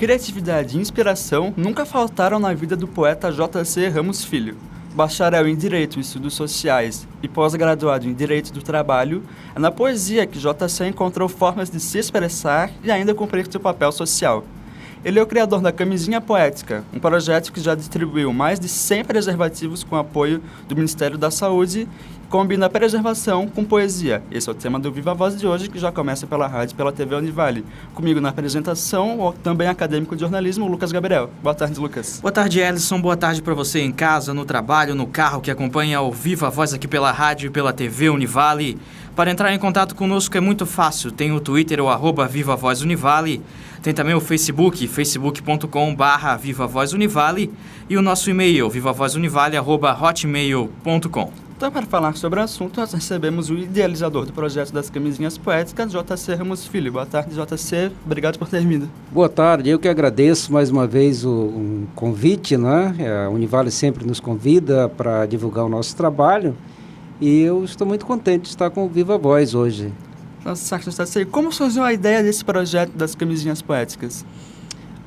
criatividade e inspiração nunca faltaram na vida do poeta J.C. Ramos Filho. Bacharel em Direito e Estudos Sociais e pós-graduado em Direito do Trabalho, é na poesia que J.C. encontrou formas de se expressar e ainda cumprir seu papel social. Ele é o criador da Camisinha Poética, um projeto que já distribuiu mais de 100 preservativos com apoio do Ministério da Saúde e combina preservação com poesia. Esse é o tema do Viva Voz de hoje, que já começa pela rádio e pela TV Univale. Comigo na apresentação, o também acadêmico de jornalismo, Lucas Gabriel. Boa tarde, Lucas. Boa tarde, Ellison. Boa tarde para você em casa, no trabalho, no carro, que acompanha o Viva Voz aqui pela rádio e pela TV Univale. Para entrar em contato conosco é muito fácil. Tem o Twitter, o @Viva Voz Univale. Tem também o Facebook, facebook.com/Viva Voz Univale. E o nosso e-mail, vivavozunivale@hotmail.com. Então, para falar sobre o assunto, nós recebemos o idealizador do projeto das Camisinhas Poéticas, J.C. Ramos Filho. Boa tarde, J.C. Obrigado por ter vindo. Boa tarde. Eu que agradeço mais uma vez o convite, né? A Univale sempre nos convida para divulgar o nosso trabalho e eu estou muito contente de estar com o Viva Voz hoje. Nossa, J.C., como surgiu a ideia desse projeto das Camisinhas Poéticas?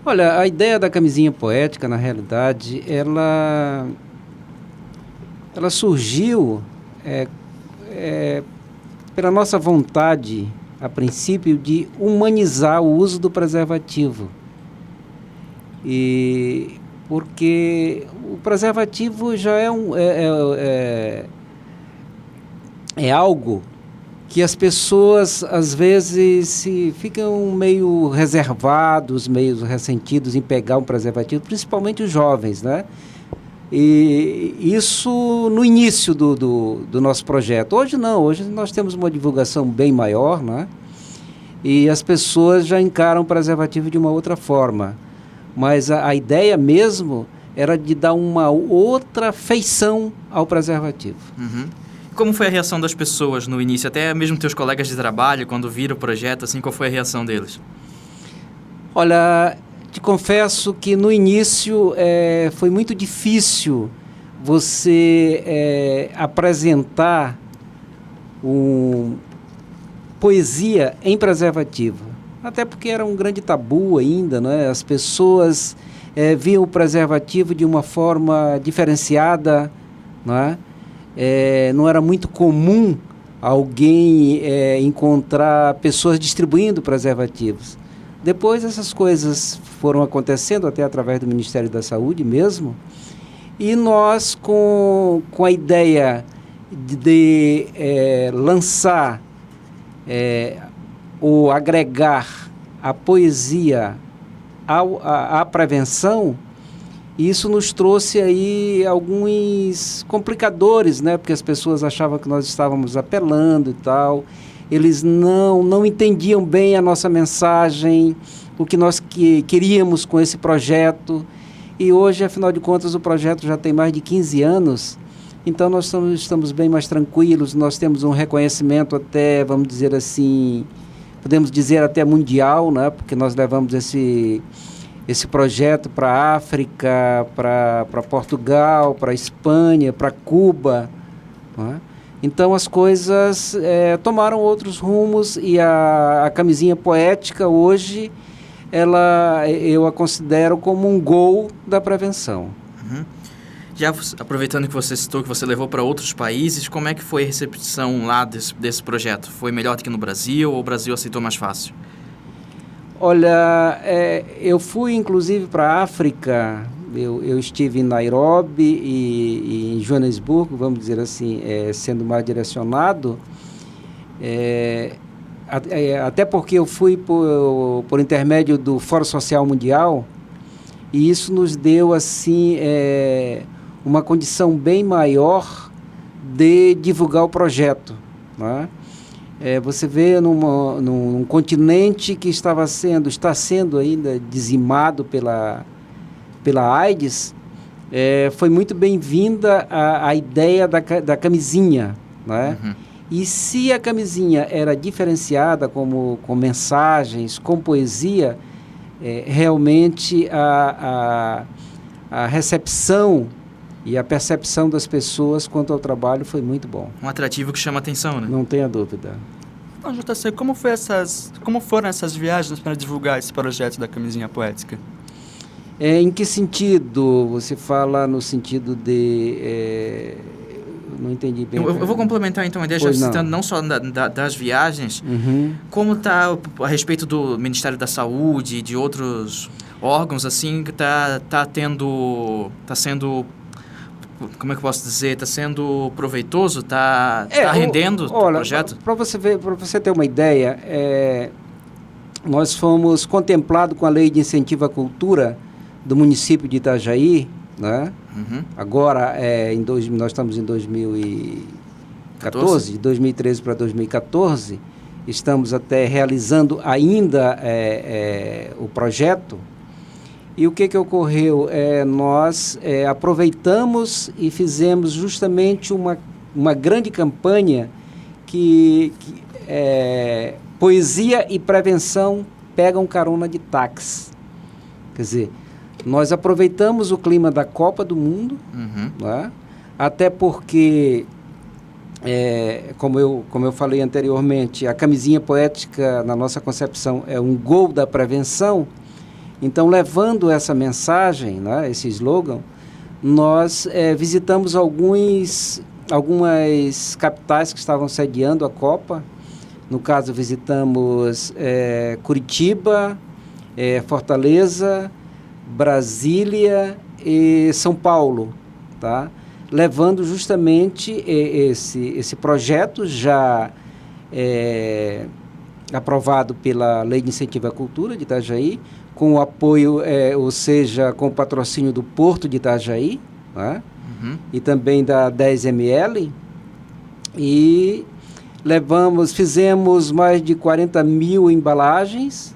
Olha, a ideia da Camisinha Poética, na realidade, ela surgiu pela nossa vontade, a princípio, de humanizar o uso do preservativo. E porque o preservativo já é algo que as pessoas, às vezes, ficam meio reservados, meio ressentidos em pegar um preservativo, principalmente os jovens, né? E isso no início do nosso projeto. Hoje não, hoje nós temos uma divulgação bem maior, né? E as pessoas já encaram o preservativo de uma outra forma. Mas a ideia mesmo era de dar uma outra feição ao preservativo. Uhum. Como foi a reação das pessoas no início? Até mesmo teus colegas de trabalho, quando viram o projeto, assim, qual foi a reação deles? Olha, te confesso que no início foi muito difícil você apresentar poesia em preservativo. Até porque era um grande tabu ainda, né? As pessoas viam o preservativo de uma forma diferenciada, não é? Não era muito comum alguém encontrar pessoas distribuindo preservativos. Depois essas coisas foram acontecendo até através do Ministério da Saúde mesmo, e nós com a ideia de lançar ou agregar a poesia à prevenção, isso nos trouxe aí alguns complicadores, né? Porque as pessoas achavam que nós estávamos apelando e tal. Eles não entendiam bem a nossa mensagem, o que nós queríamos com esse projeto. E hoje, afinal de contas, o projeto já tem mais de 15 anos. Então, nós estamos bem mais tranquilos. Nós temos um reconhecimento até, vamos dizer assim, podemos dizer até mundial, né? Porque nós levamos esse projeto para a África, para Portugal, para a Espanha, para Cuba, não é? Então as coisas tomaram outros rumos e a Camisinha Poética hoje, eu a considero como um gol da prevenção. Uhum. Já aproveitando que você citou que você levou para outros países, como é que foi a recepção lá desse projeto? Foi melhor do que no Brasil ou o Brasil aceitou mais fácil? Olha, eu fui inclusive para a África, eu estive em Nairobi e em Joanesburgo, vamos dizer assim, sendo mais direcionado, até porque eu fui por intermédio do Fórum Social Mundial, e isso nos deu assim uma condição bem maior de divulgar o projeto, não é? Você vê num continente que está sendo ainda dizimado pela AIDS, foi muito bem-vinda a ideia da camisinha, né? Uhum. E se a camisinha era diferenciada com mensagens, com poesia, realmente a recepção e a percepção das pessoas quanto ao trabalho foi muito bom. Um atrativo que chama atenção, né? Não tenha dúvida. Então, JC, como foram essas viagens para divulgar esse projeto da camisinha poética? Em que sentido? Você fala no sentido de... não entendi bem. Eu vou complementar então a ideia, já citando não só das viagens, como está a respeito do Ministério da Saúde e de outros órgãos, assim, que está sendo... Como é que eu posso dizer? Está sendo proveitoso? Está rendendo o projeto? Para você ter uma ideia, nós fomos contemplados com a Lei de Incentivo à Cultura do município de Itajaí, né? Agora, nós estamos em 2014, de 2013 para 2014, estamos até realizando ainda o projeto. E o que ocorreu? Nós aproveitamos e fizemos justamente uma grande campanha que poesia e prevenção pegam carona de táxi. Quer dizer, nós aproveitamos o clima da Copa do Mundo, né? Até porque, como eu falei anteriormente, a camisinha poética, na nossa concepção, é um gol da prevenção. Então, levando essa mensagem, né, esse slogan, nós visitamos algumas capitais que estavam sediando a Copa. No caso, visitamos Curitiba, Fortaleza, Brasília e São Paulo, tá? Levando justamente esse projeto já aprovado pela Lei de Incentivo à Cultura de Itajaí, com o apoio, ou seja, com o patrocínio do Porto de Itajaí, né? E também da 10ml, e fizemos mais de 40 mil embalagens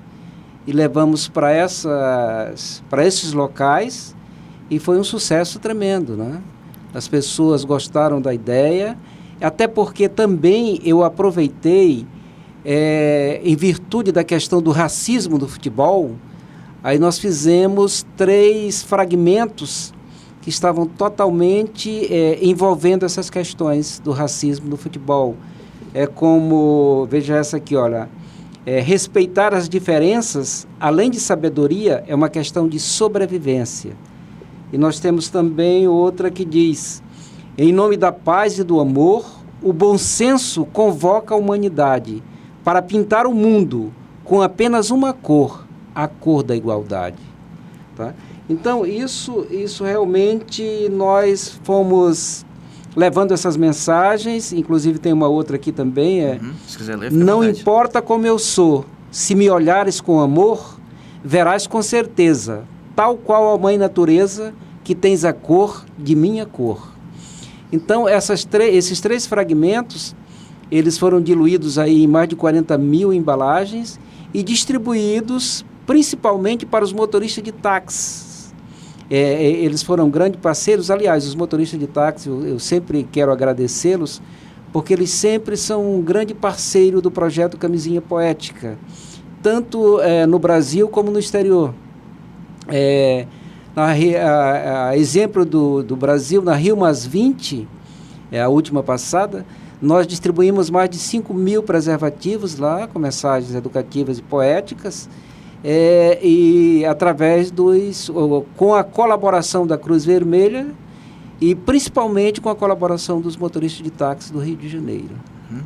e levamos para esses locais, e foi um sucesso tremendo, né? As pessoas gostaram da ideia, até porque também eu aproveitei, em virtude da questão do racismo do futebol. Aí nós fizemos 3 fragmentos que estavam totalmente envolvendo essas questões do racismo no futebol. Veja essa aqui, olha, respeitar as diferenças, além de sabedoria, é uma questão de sobrevivência. E nós temos também outra que diz: em nome da paz e do amor, o bom senso convoca a humanidade para pintar o mundo com apenas uma cor, a cor da igualdade. Tá? Então, isso realmente nós fomos levando essas mensagens, inclusive tem uma outra aqui também, se quiser ler, não importa como eu sou, se me olhares com amor, verás com certeza, tal qual a mãe natureza, que tens a cor de minha cor. Então, esses 3 fragmentos, eles foram diluídos aí em mais de 40 mil embalagens e distribuídos principalmente para os motoristas de táxi. Eles foram grandes parceiros. Aliás, os motoristas de táxi, eu sempre quero agradecê-los, porque eles sempre são um grande parceiro do projeto Camisinha Poética, tanto no Brasil como no exterior. Exemplo do Brasil, na Rio Mais 20, a última passada, nós distribuímos mais de 5 mil preservativos lá, com mensagens educativas e poéticas, e através com a colaboração da Cruz Vermelha e principalmente com a colaboração dos motoristas de táxi do Rio de Janeiro.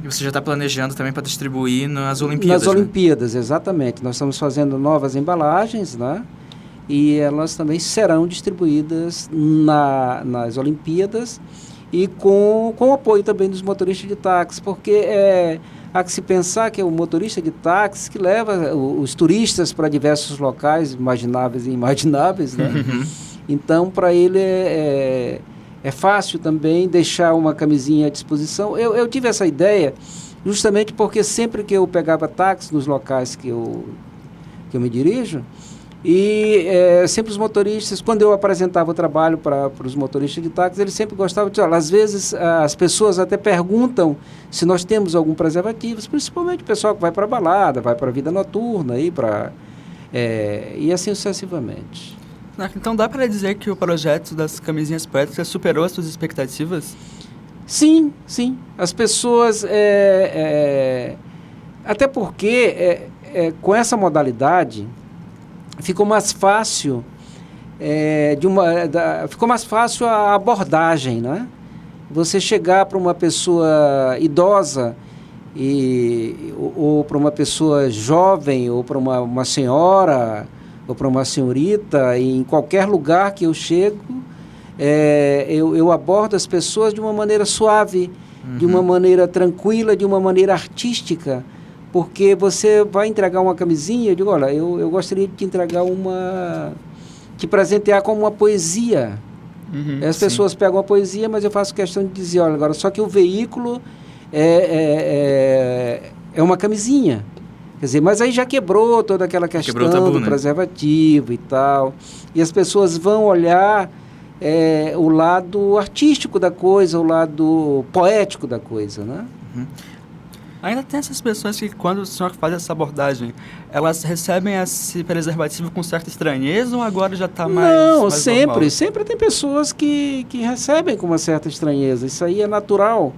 E você já está planejando também para distribuir nas Olimpíadas? Nas Olimpíadas, exatamente. Nós estamos fazendo novas embalagens, né? E elas também serão distribuídas nas Olimpíadas, e com o apoio também dos motoristas de táxi, porque há que se pensar que é o motorista de táxi que leva os turistas para diversos locais imagináveis e inimagináveis, né? Então, para ele é fácil também deixar uma camisinha à disposição. Eu tive essa ideia justamente porque sempre que eu pegava táxi nos locais que eu me dirijo, e sempre os motoristas, quando eu apresentava o trabalho para os motoristas de táxi, eles sempre gostavam de... Às vezes as pessoas até perguntam se nós temos algum preservativo, principalmente o pessoal que vai para a balada, vai para a vida noturna, e assim sucessivamente. Então dá para dizer que o projeto das camisinhas poéticas superou as suas expectativas? Sim, sim. As pessoas Até porque, com essa modalidade, ficou mais fácil, ficou mais fácil a abordagem, né? Você chegar para uma pessoa idosa ou para uma pessoa jovem, ou para uma senhora, ou para uma senhorita, e em qualquer lugar que eu chego, eu abordo as pessoas de uma maneira suave, de uma maneira tranquila, de uma maneira artística, porque você vai entregar uma camisinha, eu digo, olha, eu gostaria de te entregar te presentear com uma poesia. As pessoas pegam a poesia, mas eu faço questão de dizer, olha, agora, só que o veículo é uma camisinha. Quer dizer, mas aí já quebrou toda aquela questão Quebrou o tabu, do preservativo e tal. E as pessoas vão olhar o lado artístico da coisa, o lado poético da coisa, né? Ainda tem essas pessoas que, quando o senhor faz essa abordagem, elas recebem esse preservativo com certa estranheza ou agora já está mais Não, mais normal? sempre tem pessoas que recebem com uma certa estranheza. Isso aí é natural.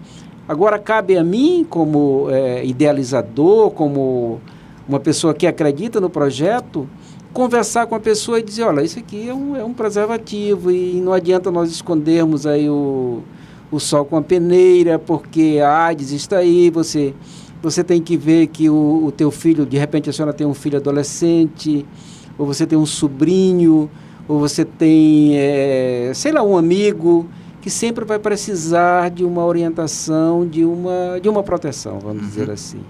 Agora, cabe a mim, como idealizador, como uma pessoa que acredita no projeto, conversar com a pessoa e dizer, olha, isso aqui é um preservativo e não adianta nós escondermos aí o sol com a peneira, porque a AIDS está aí, você tem que ver que o teu filho, de repente a senhora tem um filho adolescente, ou você tem um sobrinho, ou você tem, sei lá, um amigo que sempre vai precisar de uma orientação, de uma proteção, vamos dizer assim.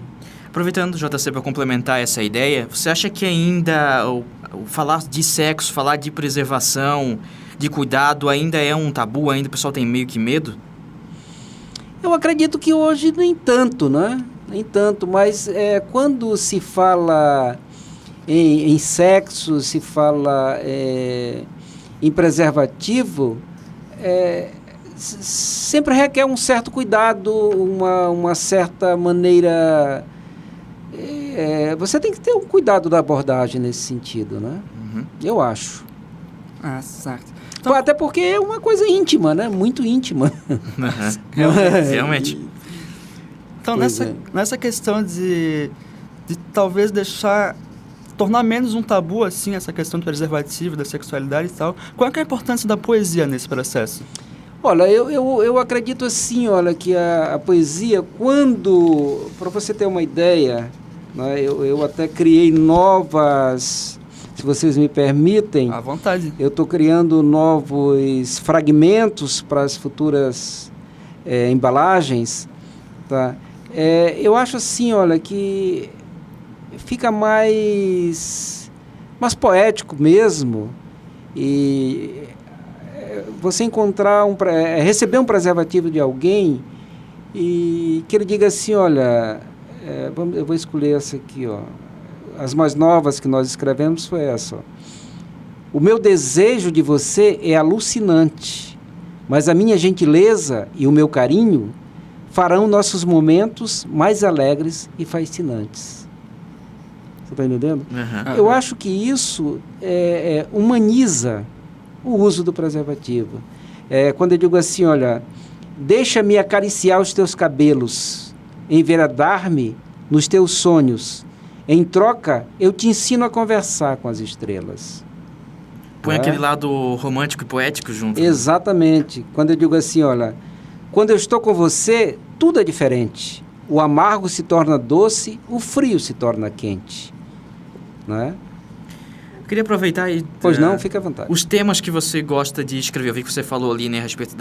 Aproveitando, JC, para complementar essa ideia, você acha que ainda o falar de sexo, falar de preservação, de cuidado, ainda é um tabu? Ainda o pessoal tem meio que medo? Eu acredito que hoje nem tanto, né? Nem tanto, mas quando se fala em sexo, se fala em preservativo, sempre requer um certo cuidado, uma certa maneira... você tem que ter um cuidado da abordagem nesse sentido, né? Eu acho. Ah, certo. Então, Até porque é uma coisa íntima, né? Muito íntima. Realmente. Então, Pois nessa questão de talvez tornar menos um tabu, assim, essa questão do preservativo, da sexualidade e tal, qual é que é a importância da poesia nesse processo? Olha, eu acredito assim, olha, que a poesia, para você ter uma ideia, né, eu até criei novas, se vocês me permitem, À vontade. eu estou criando novos fragmentos para as futuras embalagens, tá? Eu acho assim, olha, que fica mais poético mesmo, e você receber um preservativo de alguém e que ele diga assim, olha, eu vou escolher essa aqui, ó. As mais novas que nós escrevemos foi essa, ó. O meu desejo de você é alucinante, mas a minha gentileza e o meu carinho farão nossos momentos mais alegres e fascinantes. Você está entendendo? Eu acho que isso humaniza o uso do preservativo. Quando eu digo assim, olha, deixa-me acariciar os teus cabelos, enveredar-me nos teus sonhos. Em troca, eu te ensino a conversar com as estrelas. Põe aquele lado romântico e poético junto. Exatamente. Quando eu digo assim, olha, quando eu estou com você, tudo é diferente. O amargo se torna doce, o frio se torna quente. Não é? Eu queria aproveitar e... Pois não, fica à vontade. Os temas que você gosta de escrever. Eu vi que você falou ali, né, a respeito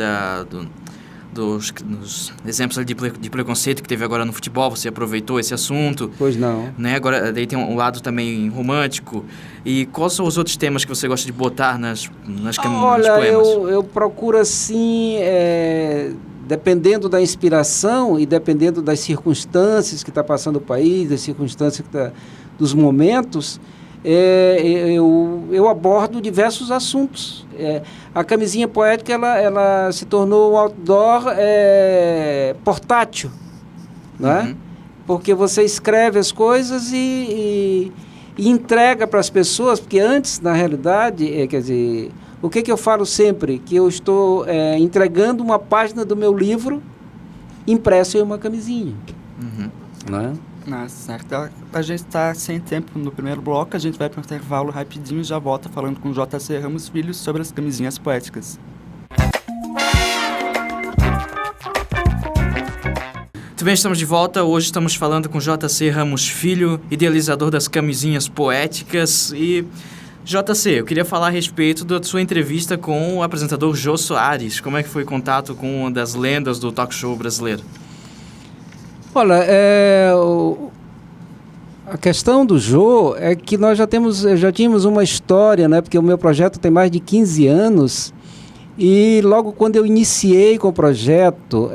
dos exemplos ali de preconceito que teve agora no futebol. Você aproveitou esse assunto. Pois não. Né? Agora, daí tem um lado também romântico. E quais são os outros temas que você gosta de botar nos poemas? Olha, eu procuro assim... dependendo da inspiração e dependendo das circunstâncias que está passando o país, das circunstâncias dos momentos, eu abordo diversos assuntos. A camisinha poética ela se tornou um outdoor portátil, né? Porque você escreve as coisas e entrega para as pessoas, porque antes, na realidade, quer dizer... O que eu falo sempre? Que eu estou entregando uma página do meu livro impresso em uma camisinha. Né? Certo. A gente está sem tempo no primeiro bloco, a gente vai para um intervalo rapidinho e já volta falando com J.C. Ramos Filho sobre as camisinhas poéticas. Muito bem, estamos de volta. Hoje estamos falando com J.C. Ramos Filho, idealizador das camisinhas poéticas. E, J.C., eu queria falar a respeito da sua entrevista com o apresentador Jô Soares. Como é que foi o contato com uma das lendas do talk show brasileiro? Olha, a questão do Jô é que nós já tínhamos uma história, né? Porque o meu projeto tem mais de 15 anos e logo quando eu iniciei com o projeto,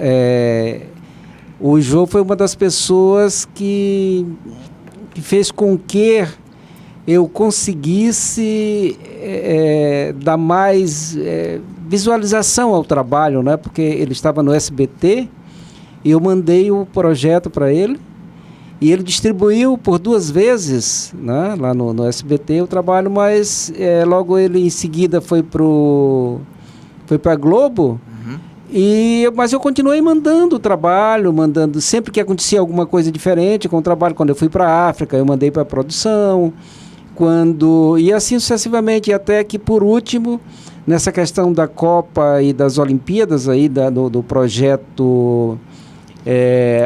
o Jô foi uma das pessoas que fez com que eu conseguisse dar mais visualização ao trabalho, né? Porque ele estava no SBT e eu mandei o projeto para ele e ele distribuiu por 2 vezes, né? Lá no SBT o trabalho, mas logo ele em seguida foi para a Globo. Mas eu continuei mandando o trabalho, sempre que acontecia alguma coisa diferente com o trabalho. Quando eu fui para a África, eu mandei para a produção, e assim sucessivamente, até que por último, nessa questão da Copa e das Olimpíadas, aí, do projeto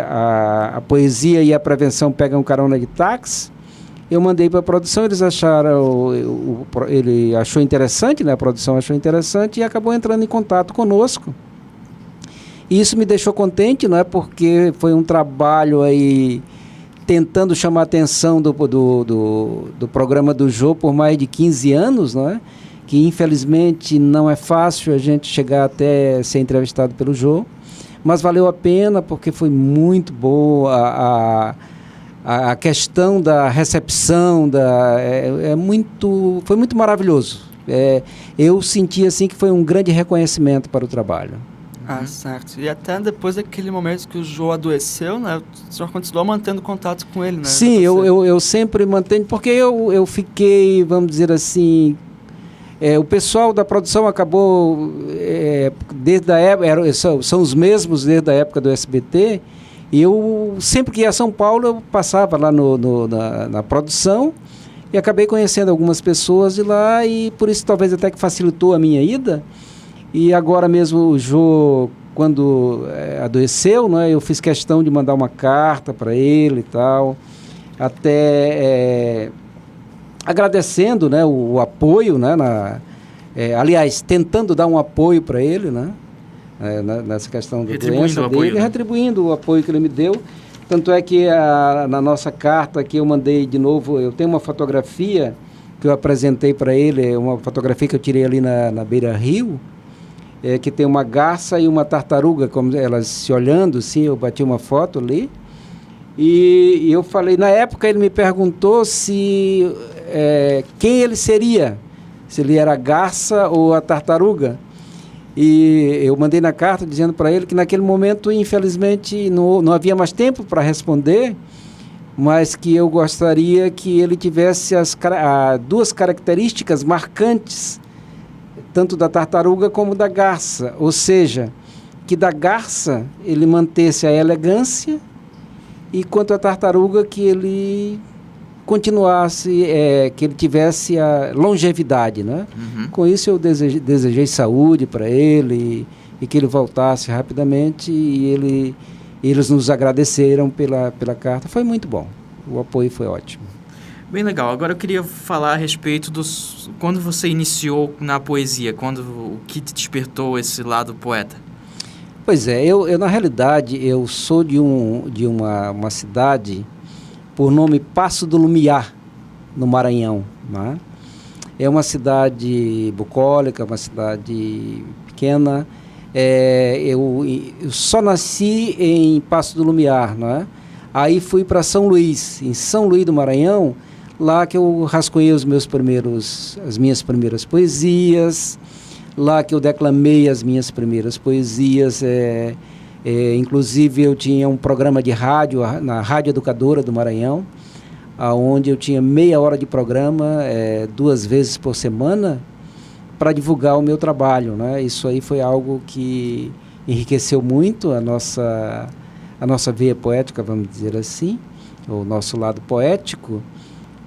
a Poesia e a Prevenção Pegam Carona de Táxi, eu mandei para a produção, eles acharam, ele achou interessante, né? A produção achou interessante e acabou entrando em contato conosco. E isso me deixou contente, não é? Porque foi um trabalho aí tentando chamar a atenção do programa do Jô por mais de 15 anos, não é? Que infelizmente não é fácil a gente chegar até ser entrevistado pelo Jô, mas valeu a pena porque foi muito boa a questão da recepção, foi muito maravilhoso. Eu senti assim que foi um grande reconhecimento para o trabalho. Certo. E até depois daquele momento que o Jô adoeceu, né? O senhor continuou mantendo contato com ele, né? Sim, eu sempre mantenho, porque eu fiquei, vamos dizer assim, o pessoal da produção acabou, desde a época, são os mesmos desde a época do SBT, e eu sempre que ia a São Paulo, eu passava lá na produção, e acabei conhecendo algumas pessoas de lá, e por isso talvez até que facilitou a minha ida. E agora mesmo o Jô, quando adoeceu, né, eu fiz questão de mandar uma carta para ele e tal, até agradecendo, né, o apoio, né, aliás, tentando dar um apoio para ele, né, nessa questão da doença dele, retribuindo o apoio que ele me deu. Tanto é que na nossa carta que eu mandei de novo, eu tenho uma fotografia que eu apresentei para ele, uma fotografia que eu tirei ali na Beira Rio, que tem uma garça e uma tartaruga, como elas se olhando, assim, eu bati uma foto ali, e eu falei, na época ele me perguntou quem ele seria, se ele era a garça ou a tartaruga, e eu mandei na carta dizendo para ele que naquele momento, infelizmente, não havia mais tempo para responder, mas que eu gostaria que ele tivesse as 2 características marcantes, tanto da tartaruga como da garça, ou seja, que da garça ele mantesse a elegância e quanto à tartaruga que ele continuasse, que ele tivesse a longevidade, né? Com isso eu desejei saúde para ele e que ele voltasse rapidamente e eles nos agradeceram pela carta, foi muito bom, o apoio foi ótimo. Bem legal. Agora eu queria falar a respeito quando você iniciou na poesia, o que te despertou esse lado poeta? Pois é, eu na realidade, eu sou de uma cidade por nome Passo do Lumiar, no Maranhão, né? É uma cidade bucólica, uma cidade pequena. Eu só nasci em Passo do Lumiar, né? Aí fui para São Luís, em São Luís do Maranhão, lá que eu rascunhei as minhas primeiras poesias, lá que eu declamei as minhas primeiras poesias. Inclusive eu tinha um programa de rádio, na Rádio Educadora do Maranhão, onde eu tinha meia hora de programa, 2 vezes por semana, para divulgar o meu trabalho, né? Isso aí foi algo que enriqueceu muito a nossa veia poética, vamos dizer assim. o nosso lado poético.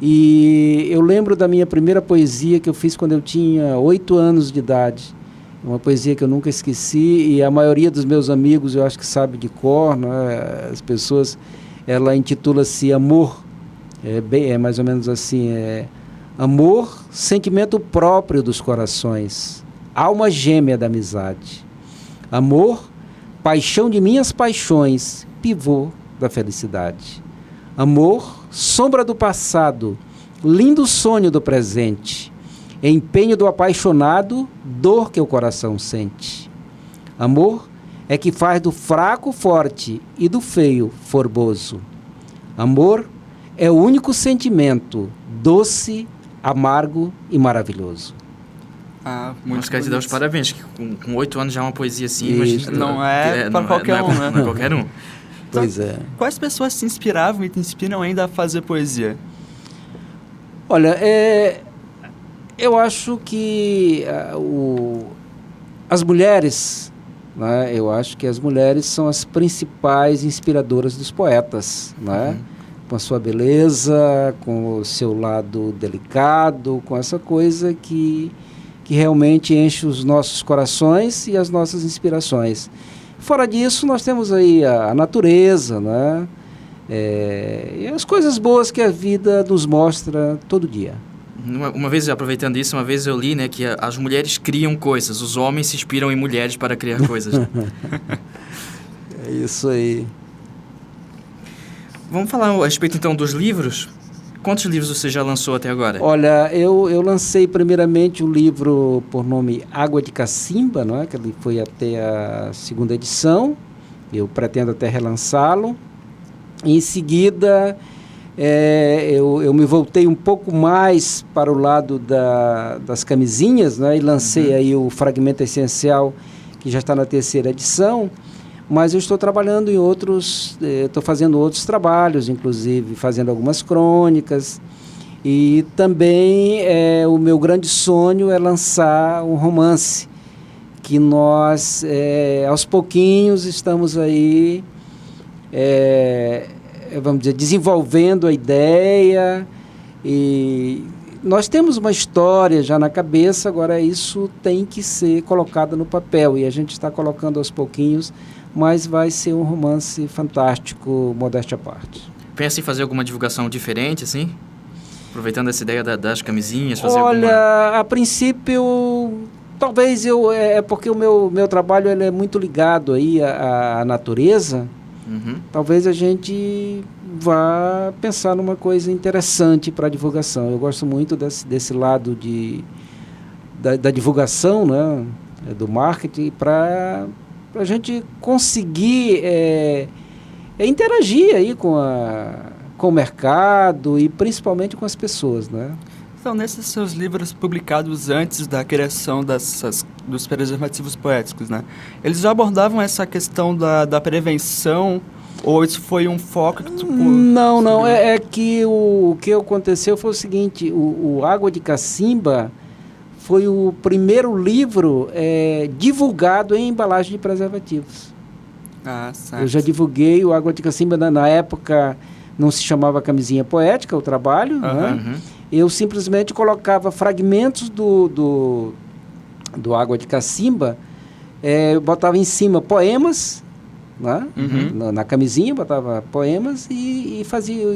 E eu lembro da minha primeira poesia que eu fiz quando eu tinha 8 anos de idade. Uma poesia que eu nunca esqueci, e a maioria dos meus amigos eu acho que sabe de cor, né? As pessoas, ela intitula-se Amor. É mais ou menos assim, amor, sentimento próprio dos corações, alma gêmea da amizade. Amor, paixão de minhas paixões, pivô da felicidade. Amor, sombra do passado, lindo sonho do presente, empenho do apaixonado, dor que o coração sente. Amor é que faz do fraco forte e do feio formoso. Amor é o único sentimento, doce, amargo e maravilhoso. Muito Mas quero te dar os parabéns, que com 8 anos já é uma poesia assim, Isso. imagina, Não é para qualquer um, né? Não é qualquer um. Pois é. Quais pessoas te inspiravam e te inspiram ainda a fazer poesia? Olha, eu acho que as mulheres, né, eu acho que as mulheres são as principais inspiradoras dos poetas, né? Com a sua beleza, com o seu lado delicado, com essa coisa que realmente enche os nossos corações e as nossas inspirações. Fora disso, nós temos aí a natureza, né? E as coisas boas que a vida nos mostra todo dia. Uma vez, aproveitando isso, uma vez eu li, né, que as mulheres criam coisas, os homens se inspiram em mulheres para criar coisas. É isso aí. Vamos falar a respeito então dos livros? Quantos livros você já lançou até agora? Olha, eu lancei primeiramente o livro por nome Água de Cacimba, não é? Que ele foi até a 2ª edição. Eu pretendo até relançá-lo. Em seguida, eu me voltei um pouco mais para o lado das camisinhas, né? E lancei aí o Fragmento Essencial, que já está na 3ª edição. Mas eu estou trabalhando em outros, estou fazendo outros trabalhos, inclusive fazendo algumas crônicas. E também o meu grande sonho é lançar um romance, que nós, aos pouquinhos, estamos aí, vamos dizer, desenvolvendo a ideia. E nós temos uma história já na cabeça, agora isso tem que ser colocado no papel. E a gente está colocando aos pouquinhos, mas vai ser um romance fantástico, modéstia à parte. Pensa em fazer alguma divulgação diferente, assim? Aproveitando essa ideia das camisinhas, fazer Olha, a princípio, talvez porque o meu trabalho ele é muito ligado aí à natureza. Talvez a gente vá pensar numa coisa interessante para a divulgação. Eu gosto muito desse lado da divulgação, né, do marketing, para a gente conseguir interagir aí com o mercado e principalmente com as pessoas, né? Então, nesses seus livros publicados antes da criação dos preservativos poéticos, né? Eles já abordavam essa questão da prevenção, ou isso foi um foco que tu... Não. É que o que aconteceu foi o seguinte, o Água de Cacimba foi o primeiro livro divulgado em embalagem de preservativos. Ah, certo. Eu já divulguei o Água de Cacimba, na época não se chamava Camisinha Poética, o trabalho, né? Eu simplesmente colocava fragmentos do Água de Cacimba, eu botava em cima poemas, né? Na camisinha, botava poemas e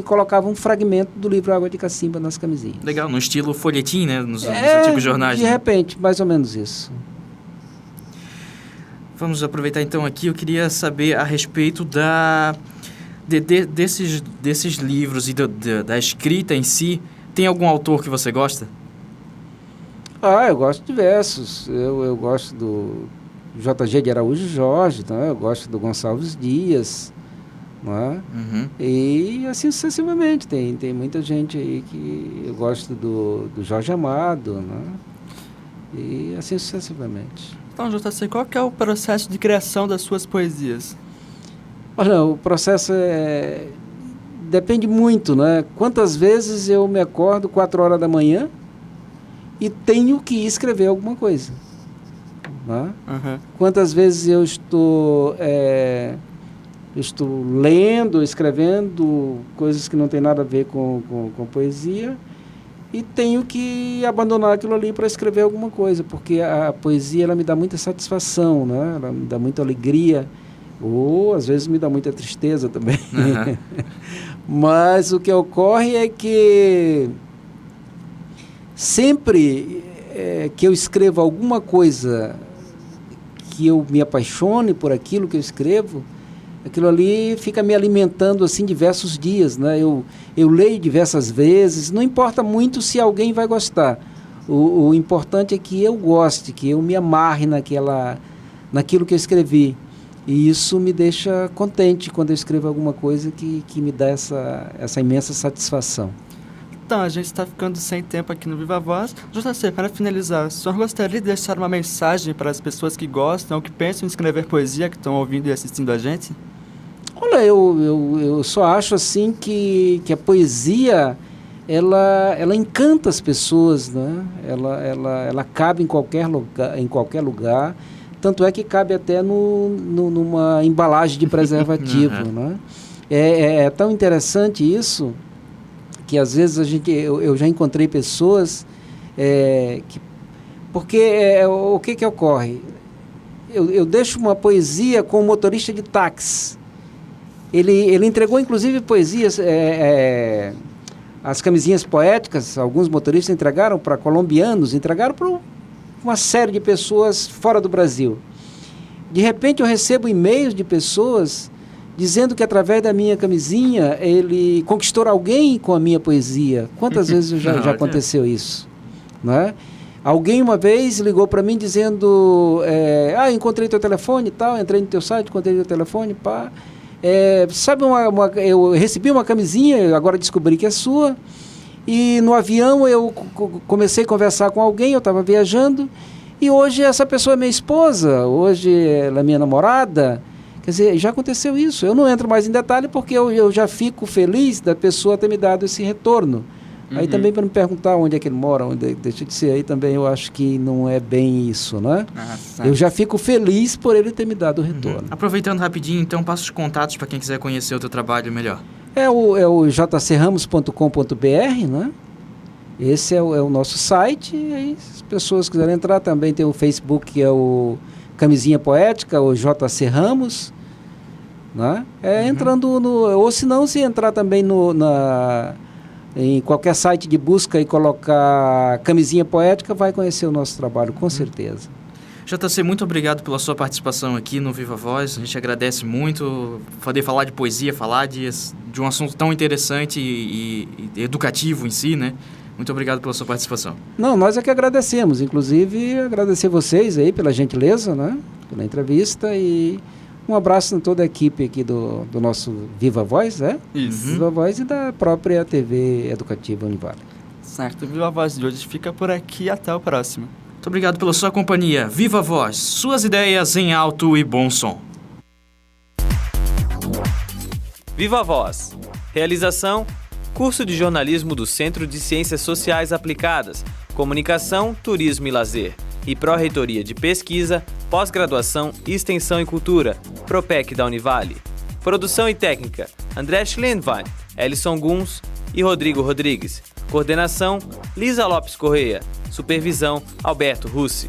colocava um fragmento do livro Água de Cacimba nas camisinhas. Legal, no estilo folhetim, né? Nos antigos jornais. De repente, mais ou menos isso. Vamos aproveitar então aqui, eu queria saber a respeito desses livros e da escrita em si. Tem algum autor que você gosta? Eu gosto de diversos. Eu gosto do J.G. de Araújo Jorge, né? Eu gosto do Gonçalves Dias, né? E assim sucessivamente. Tem muita gente aí que eu gosto do Jorge Amado, né? E assim sucessivamente. Então, JC, qual que é o processo de criação das suas poesias? Olha, o processo depende muito, né? Quantas vezes eu me acordo 4 horas da manhã e tenho que escrever alguma coisa, né? Quantas vezes eu estou eu estou lendo, escrevendo coisas que não tem nada a ver com poesia e tenho que abandonar aquilo ali para escrever alguma coisa, porque a poesia ela me dá muita satisfação, né? Ela me dá muita alegria, ou às vezes me dá muita tristeza também. Uhum. Mas o que ocorre é que sempre que eu escrevo alguma coisa que eu me apaixone por aquilo que eu escrevo, aquilo ali fica me alimentando assim diversos dias, né? Eu leio diversas vezes, não importa muito se alguém vai gostar. O importante é que eu goste, que eu me amarre naquilo que eu escrevi. E isso me deixa contente quando eu escrevo alguma coisa que me dá essa imensa satisfação. Então, a gente está ficando sem tempo aqui no Viva Voz. JC, para finalizar, o senhor gostaria de deixar uma mensagem para as pessoas que gostam ou que pensam em escrever poesia, que estão ouvindo e assistindo a gente? Olha, eu só acho assim que a poesia, ela encanta as pessoas, né? Ela cabe em qualquer lugar, tanto é que cabe até numa embalagem de preservativo, né? É tão interessante isso, que às vezes eu já encontrei pessoas porque o que ocorre? Eu deixo uma poesia com um motorista de táxi. Ele entregou inclusive poesias, as camisinhas poéticas, alguns motoristas entregaram para colombianos, entregaram para uma série de pessoas fora do Brasil. De repente eu recebo e-mails de pessoas dizendo que através da minha camisinha ele conquistou alguém com a minha poesia. Quantas vezes já aconteceu isso? Não é? Alguém uma vez ligou para mim dizendo, encontrei teu telefone e tal, entrei no teu site, encontrei teu telefone, pá. Sabe, eu recebi uma camisinha, agora descobri que é sua, e no avião eu comecei a conversar com alguém, eu estava viajando, e hoje essa pessoa é minha esposa, hoje ela é minha namorada. Quer dizer, já aconteceu isso. Eu não entro mais em detalhe porque eu já fico feliz da pessoa ter me dado esse retorno. Aí também para me perguntar onde é que ele mora, deixa de ser, aí também eu acho que não é bem isso, né? Eu já fico feliz por ele ter me dado o retorno. Aproveitando rapidinho, então, passa os contatos para quem quiser conhecer o teu trabalho melhor. É o jcramos.com.br, né? Esse é o nosso site, e aí, se as pessoas quiserem entrar, também tem o Facebook, que é o Camisinha Poética, o JC Ramos, né? Entrando ou se não, se entrar também em qualquer site de busca e colocar Camisinha Poética, vai conhecer o nosso trabalho, com certeza. JC, muito obrigado pela sua participação aqui no Viva Voz. A gente agradece muito poder falar de poesia, falar de um assunto tão interessante e educativo em si, né? Muito obrigado pela sua participação. Não, nós é que agradecemos. Inclusive, agradecer vocês aí pela gentileza, né? Pela entrevista, e um abraço a toda a equipe aqui do nosso Viva Voz, Isso. Viva Voz e da própria TV Educativa Univale. Certo, o Viva Voz de hoje fica por aqui e até o próximo. Muito obrigado pela sua companhia. Viva Voz, suas ideias em alto e bom som. Viva Voz. Realização: curso de jornalismo do Centro de Ciências Sociais Aplicadas, Comunicação, Turismo e Lazer, e Pró-Reitoria de Pesquisa, Pós-Graduação, Extensão e Cultura, Propec da Univale. Produção e técnica: André Schlendwein, Ellison Guns e Rodrigo Rodrigues. Coordenação: Lisa Lopes Correia. Supervisão: Alberto Russi.